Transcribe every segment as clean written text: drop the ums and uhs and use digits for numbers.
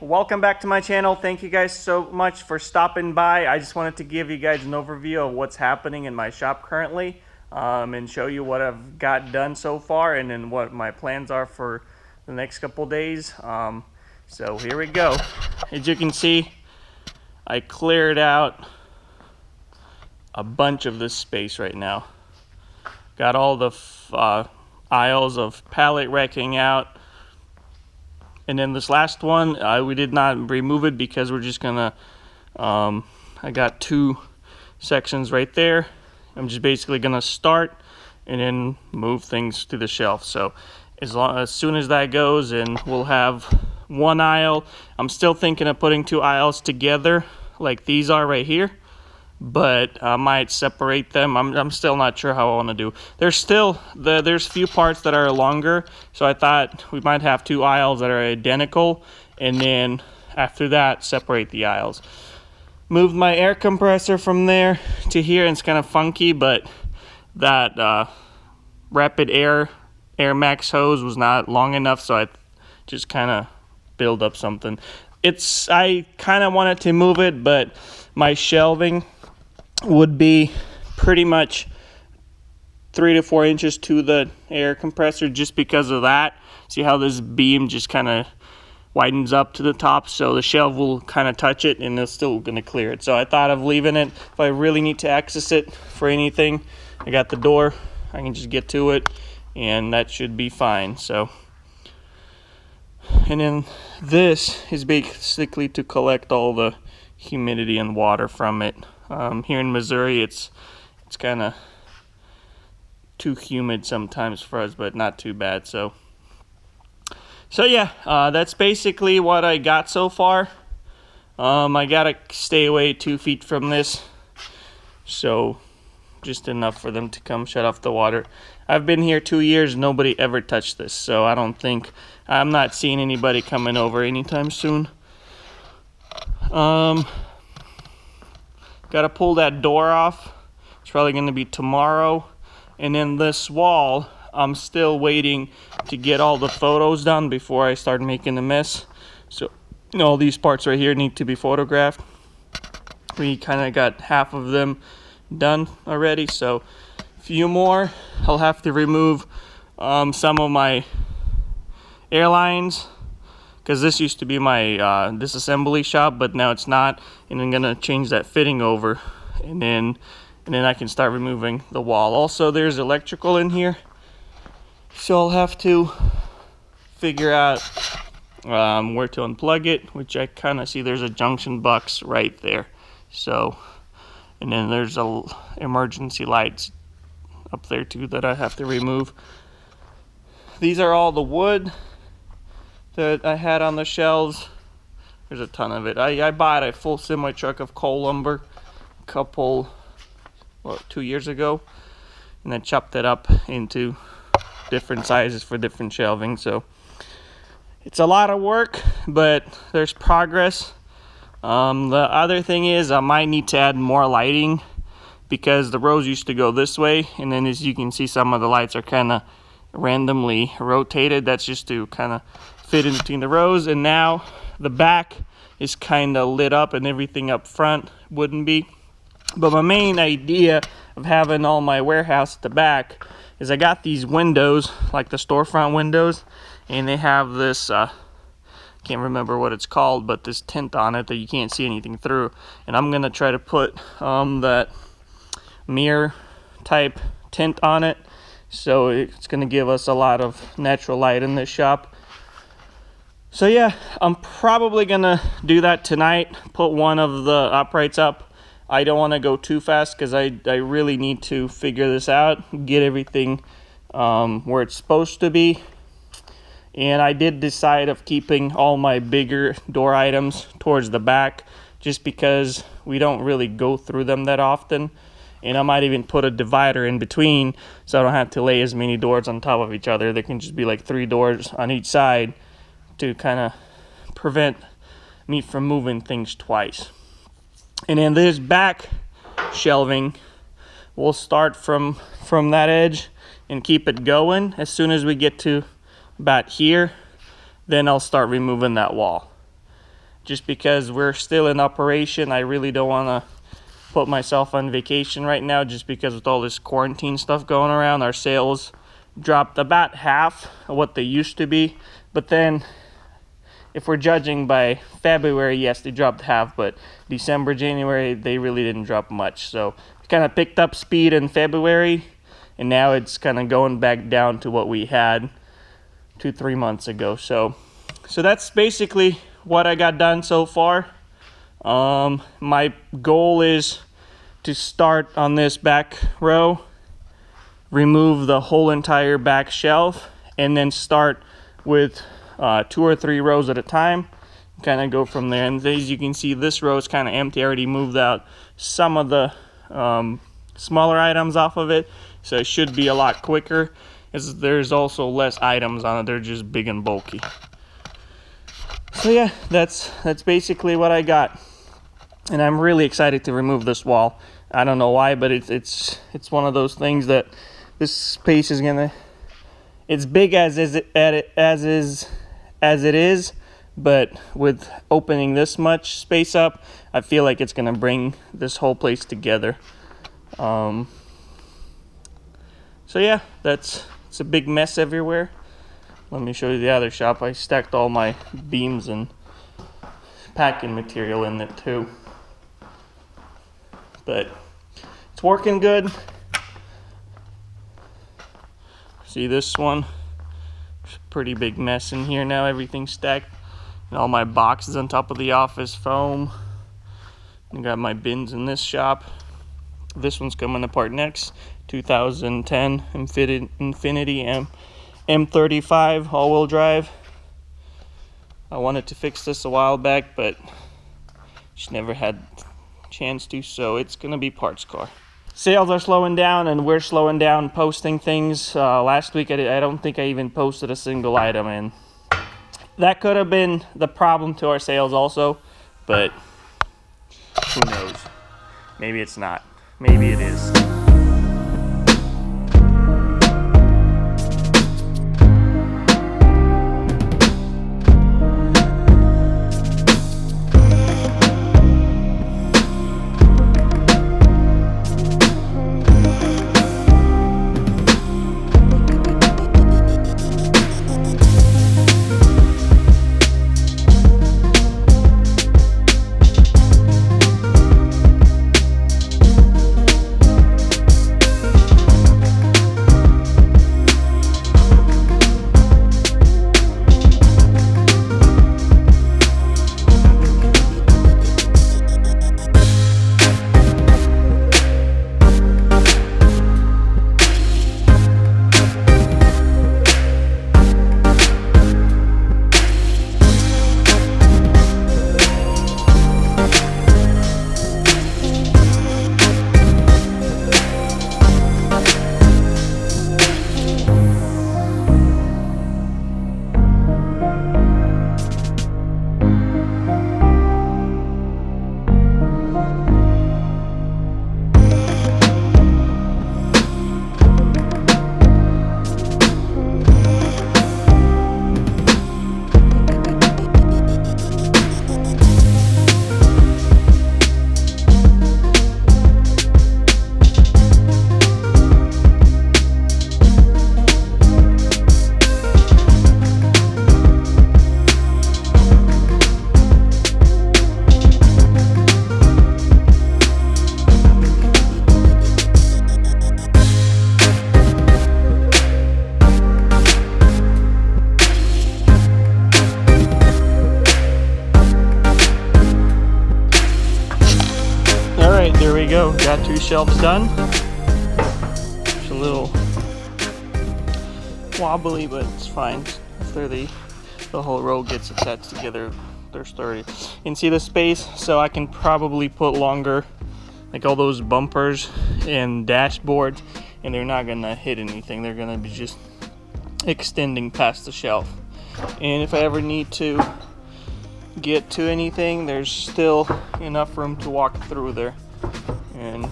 welcome back to my channel. Thank you guys so much for stopping by. I just wanted to give you guys an overview of what's happening in my shop currently, and show you what I've got done so far and then what my plans are for the next couple days. So here we go. As you can see, I cleared out a bunch of this space right now. Got all the aisles of pallet racking out. And then this last one, we did not remove it because we're just gonna, I got two sections right there. I'm just basically gonna start and then move things to the shelf. So as soon as that goes, and we'll have one aisle. I'm still thinking of putting two aisles together like these are right here, but I might separate them. I'm still not sure how I want to do. There's a few parts that are longer, so I thought we might have two aisles that are identical, and then after that separate the aisles. Moved my air compressor from there to here, and it's kind of funky, but that rapid air max hose was not long enough, so I just kind of build up something. I kind of wanted to move it, but my shelving would be pretty much 3 to 4 inches to the air compressor just because of that. See how this beam just kind of widens up to the top, so the shelf will kind of touch it and it's still going to clear it. So I thought of leaving it. If I really need to access it for anything, I got the door, I can just get to it and that should be fine. So, and then this is basically to collect all the humidity and water from it. Here in Missouri, it's kind of too humid sometimes for us, but not too bad. So yeah, that's basically what I got so far. I gotta stay away 2 feet from this, so just enough for them to come shut off the water. I've been here 2 years, nobody ever touched this, so I'm not seeing anybody coming over anytime soon. Gotta pull that door off. It's probably gonna be tomorrow. And then this wall, I'm still waiting to get all the photos done before I start making a mess. So all these parts right here need to be photographed. We kind of got half of them done already, so a few more. I'll have to remove some of my airlines, because this used to be my disassembly shop, but now it's not, and I'm gonna change that fitting over, and then I can start removing the wall. Also, there's electrical in here, so I'll have to figure out where to unplug it, which I kind of see there's a junction box right there. So, and then there's emergency lights up there too that I have to remove. These are all the wood that I had on the shelves. There's a ton of it. I bought a full semi truck of coal lumber a couple, 2 years ago, and I chopped it up into different sizes for different shelving. So it's a lot of work, but there's progress. The other thing is I might need to add more lighting, because the rows used to go this way, and then as you can see, some of the lights are kind of randomly rotated. That's just to kind of fit in between the rows, and now the back is kind of lit up and everything up front wouldn't be. But my main idea of having all my warehouse at the back is I got these windows, like the storefront windows, and they have this can't remember what it's called, but this tint on it that you can't see anything through, and I'm gonna try to put that mirror type tint on it, so it's gonna give us a lot of natural light in this shop. So yeah, I'm probably gonna do that tonight, put one of the uprights up. I don't want to go too fast because I really need to figure this out, get everything where it's supposed to be. And I did decide of keeping all my bigger door items towards the back, just because we don't really go through them that often. And I might even put a divider in between, so I don't have to lay as many doors on top of each other. There can just be like 3 doors on each side to kind of prevent me from moving things twice. And then this back shelving, we'll start from that edge and keep it going. As soon as we get to about here, then I'll start removing that wall. just because we're still in operation. I really don't want to put myself on vacation right now, just because with all this quarantine stuff going around, our sales dropped about half of what they used to be. But then if we're judging by February, yes, they dropped half, but December, January, they really didn't drop much. So it kind of picked up speed in February, and now it's kind of going back down to what we had 2-3 months ago. So that's basically what I got done so far. My goal is to start on this back row, remove the whole entire back shelf, and then start with 2 or 3 rows at a time, kind of go from there. And as you can see, this row is kind of empty. I already moved out some of the smaller items off of it, so it should be a lot quicker, as there's also less items on it. They're just big and bulky. So yeah, that's basically what I got, and I'm really excited to remove this wall. I don't know why, but it's one of those things that this space is gonna, it's big as it is, but with opening this much space up, I feel like it's gonna bring this whole place together. So yeah, it's a big mess everywhere. Let me show you the other shop. I stacked all my beams and packing material in it too, but it's working good. See this one? It's a pretty big mess in here now. Everything's stacked, and all my boxes on top of the office foam. I got my bins in this shop. This one's coming apart next. 2010 Infiniti M35 all-wheel drive. I wanted to fix this a while back, but just never had a chance to, so it's gonna be parts car. Sales are slowing down, and we're slowing down posting things. Last week I don't think I even posted a single item, and that could have been the problem to our sales also, but who knows? Maybe it's not. Maybe it is. There we go, got 2 shelves done. It's a little wobbly, but it's fine. After the whole row gets attached together, they're sturdy. And see the space, so I can probably put longer, like all those bumpers and dashboards, and they're not gonna hit anything. They're gonna be just extending past the shelf. And if I ever need to get to anything, there's still enough room to walk through there. And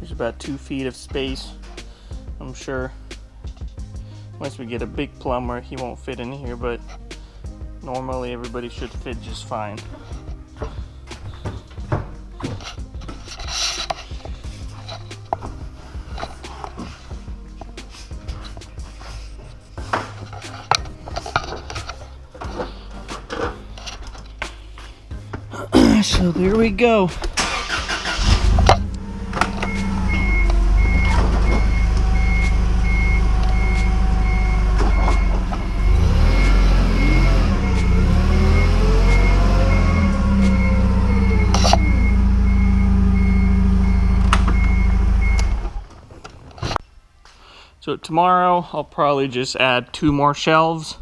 there's about 2 feet of space. I'm sure once we get a big plumber, he won't fit in here, but normally everybody should fit just fine. So there we go. So tomorrow I'll probably just add 2 more shelves.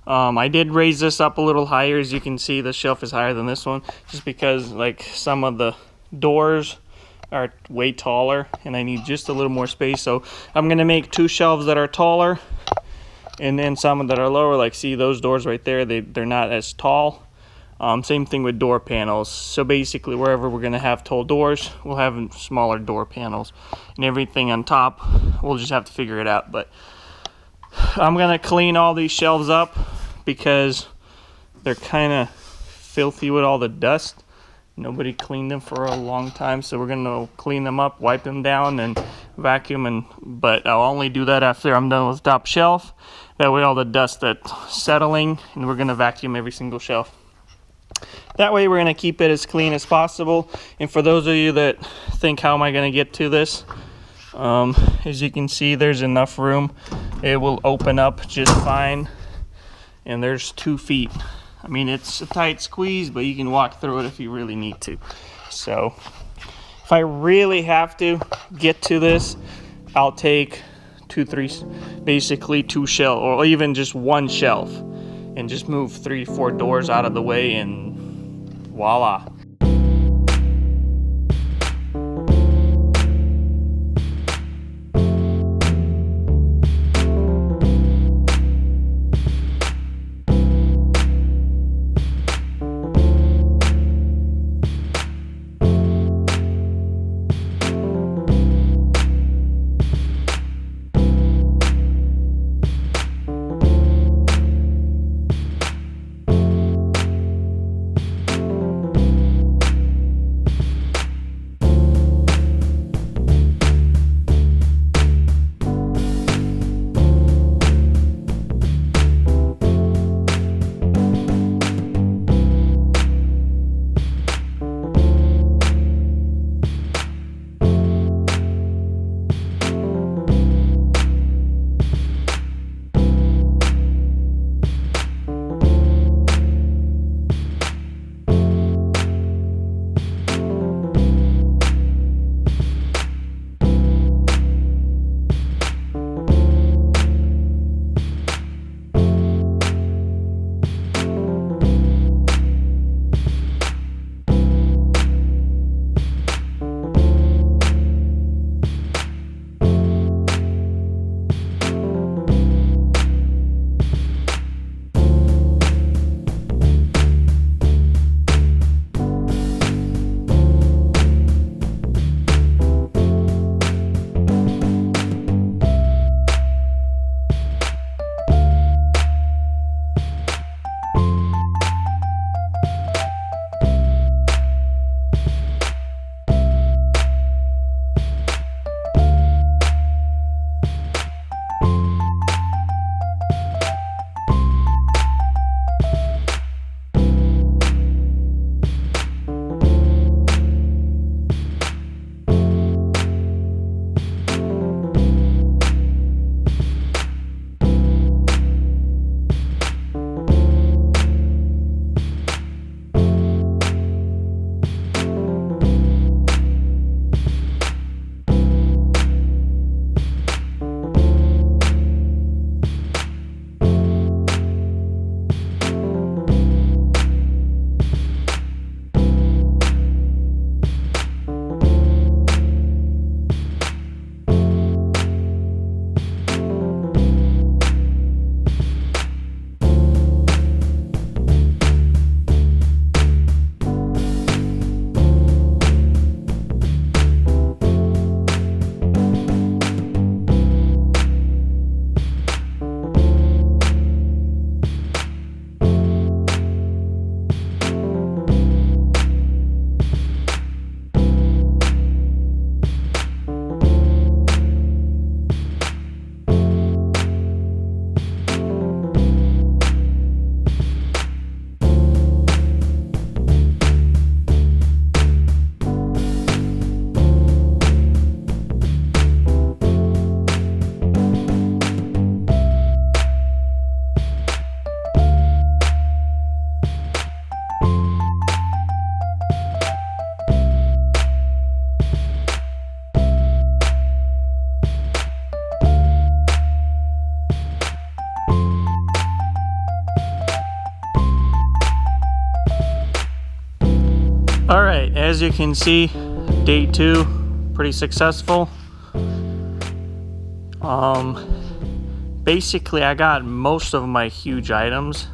I did raise this up a little higher. As you can see, the shelf is higher than this one, just because like some of the doors are way taller and I need just a little more space. So I'm gonna make 2 shelves that are taller and then some that are lower. Like, see those doors right there, they're not as tall. Same thing with door panels. So basically wherever we're gonna have tall doors, we'll have smaller door panels, and everything on top we'll just have to figure it out. But I'm gonna clean all these shelves up because they're kind of filthy with all the dust. Nobody cleaned them for a long time, so we're gonna clean them up, wipe them down, and vacuum. But I'll only do that after I'm done with top shelf. That way all the dust that's settling, and we're gonna vacuum every single shelf. That way we're gonna keep it as clean as possible. And for those of you that think, how am I gonna get to this? As you can see, there's enough room. It will open up just fine. And there's 2 feet. I mean, it's a tight squeeze, but you can walk through it if you really need to. So if I really have to get to this, I'll take 2, 3, basically 2 shelves, or even just 1 shelf, and just move 3, 4 doors out of the way, and voila. All right, as you can see, day 2, pretty successful. Basically I got most of my huge items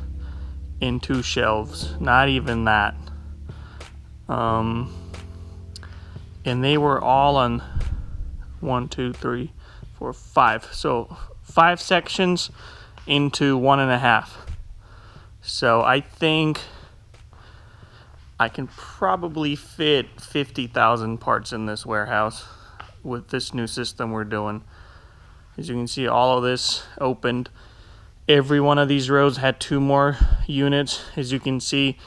in 2 shelves, not even that. And they were all on 1, 2, 3, 4, 5. So 5 sections into 1.5. So I think I can probably fit 50,000 parts in this warehouse with this new system we're doing. As you can see, all of this opened. Every one of these rows had 2 more units. As you can see,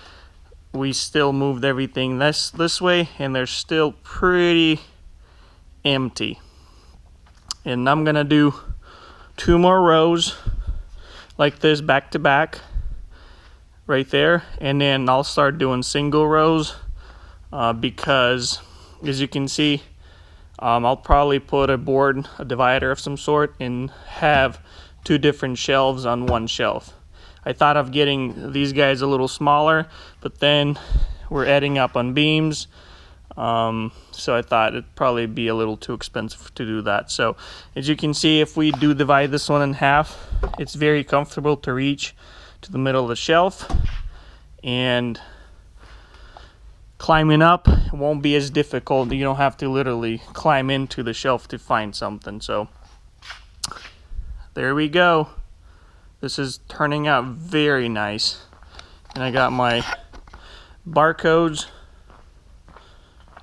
we still moved everything this way, and they're still pretty empty. And I'm gonna do 2 more rows like this back to back right there, and then I'll start doing single rows because as you can see, I'll probably put a divider of some sort, and have 2 different shelves on 1 shelf. I thought of getting these guys a little smaller, but then we're adding up on beams, so I thought it'd probably be a little too expensive to do that. So as you can see, if we do divide this one in half, it's very comfortable to reach to the middle of the shelf, and climbing up won't be as difficult. You don't have to literally climb into the shelf to find something. So there we go. This is turning out very nice. And I got my barcodes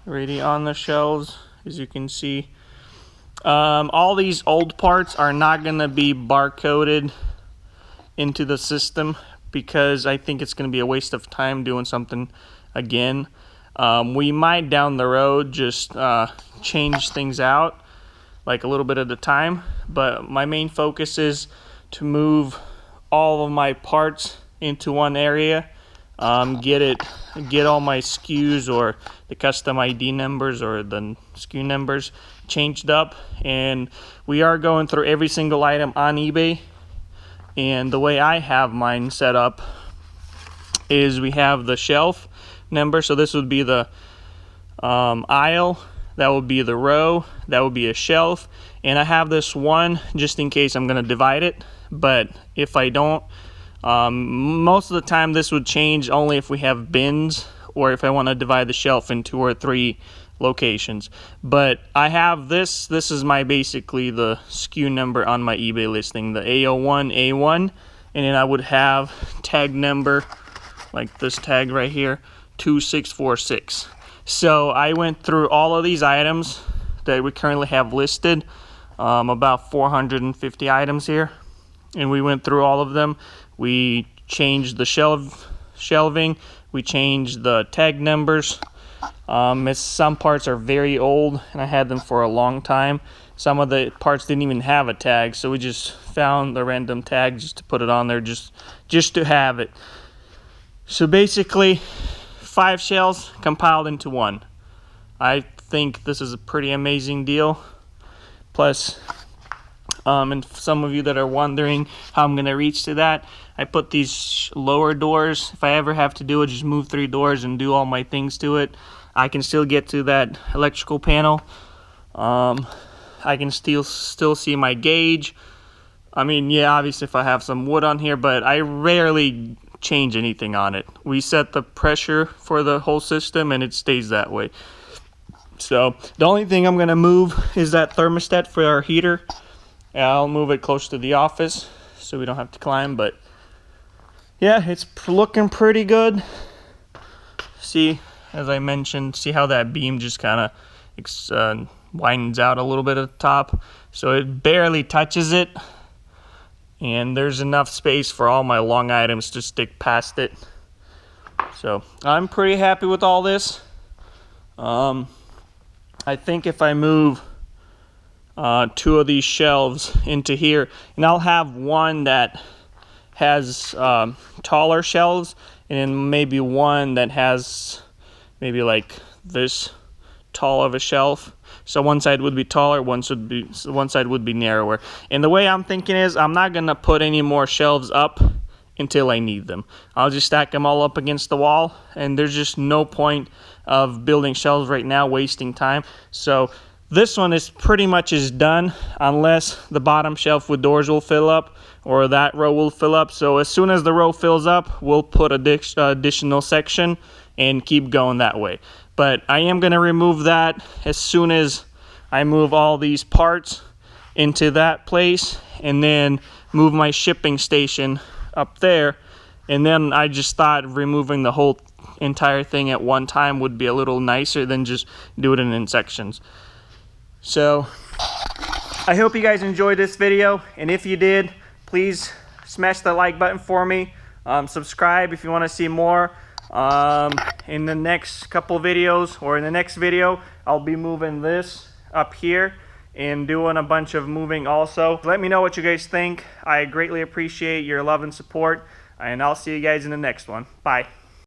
already on the shelves, as you can see. All these old parts are not going to be barcoded into the system because I think it's going to be a waste of time doing something again. We might down the road just change things out like a little bit at a time, but my main focus is to move all of my parts into one area, get all my SKUs or the custom ID numbers or the SKU numbers changed up. And we are going through every single item on eBay, and the way I have mine set up is we have the shelf number, so this would be the aisle, that would be the row, that would be a shelf, and I have this one just in case I'm going to divide it. But if I don't, most of the time this would change only if we have bins or if I want to divide the shelf in 2 or 3 locations. But I have this is my basically the SKU number on my eBay listing, the A01A1, and then I would have tag number like this tag right here, 2646. So I went through all of these items that we currently have listed, about 450 items here, and we went through all of them. We changed the shelving, we changed the tag numbers. Some parts are very old and I had them for a long time. Some of the parts didn't even have a tag, so we just found the random tag just to put it on there, just to have it. So basically 5 shelves compiled into 1. I think this is a pretty amazing deal. Plus, and some of you that are wondering how I'm going to reach to that, I put these lower doors. If I ever have to do it, just move 3 doors and do all my things to it, I can still get to that electrical panel. I can still see my gauge. I mean, yeah, obviously if I have some wood on here, but I rarely change anything on it. We set the pressure for the whole system and it stays that way. So the only thing I'm gonna move is that thermostat for our heater. I'll move it close to the office so we don't have to climb, but yeah, it's looking pretty good. See, as I mentioned, see how that beam just kind of widens out a little bit at the top, so it barely touches it, and there's enough space for all my long items to stick past it. So I'm pretty happy with all this. I think if I move 2 of these shelves into here, and I'll have one that has taller shelves, and then maybe one that has maybe like this tall of a shelf. So one side would be taller, one side would be narrower. And the way I'm thinking is I'm not gonna put any more shelves up until I need them. I'll just stack them all up against the wall, and there's just no point of building shelves right now, wasting time. So this one is pretty much done, unless the bottom shelf with doors will fill up or that row will fill up. So as soon as the row fills up, we'll put additional section and keep going that way. But I am going to remove that as soon as I move all these parts into that place, and then move my shipping station up there. And then I just thought removing the whole entire thing at one time would be a little nicer than just do it in sections. So I hope you guys enjoyed this video, and if you did, please smash the like button for me. Subscribe if you want to see more. In the next couple videos, or in the next video, I'll be moving this up here and doing a bunch of moving also. Let me know what you guys think. I greatly appreciate your love and support, and I'll see you guys in the next one. Bye.